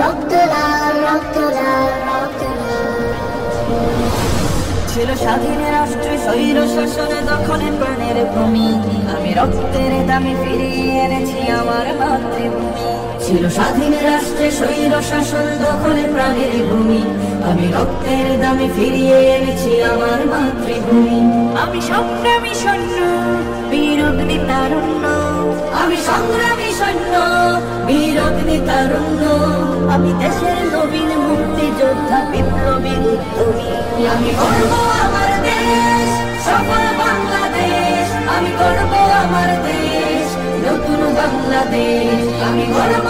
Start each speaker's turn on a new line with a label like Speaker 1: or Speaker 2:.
Speaker 1: রক্ত লাল, রক্ত লাল, রক্ত লাল।
Speaker 2: ছিল স্বাধীন রাষ্ট্রে স্বৈর শাসন দখলে প্রাণের ভূমি, আমি রক্তের দামে ফিরিয়ে এনেছি আমার মাতৃভূমি। ছিল স্বাধীন রাষ্ট্রে স্বৈর শাসন দখলে প্রাণের ভূমি, আমি রক্তের দামে ফিরিয়ে এনেছি আমার মাতৃভূমি। আমি সংগ্রামী সৈন্য, বীর অগ্নি তারুণ্য, আমি সংগ্রামী সৈন্য, বীর অগ্নি তারুণ্য। আমি দেশের নবীন মুক্তিযোদ্ধা, বিপ্লবী উদ্যমী। আমি গর্ব আমার দেশ, সফল বাংলাদেশ। আমি গর্ব আমার দেশ, নতুন বাংলাদেশ। আমি গর্ব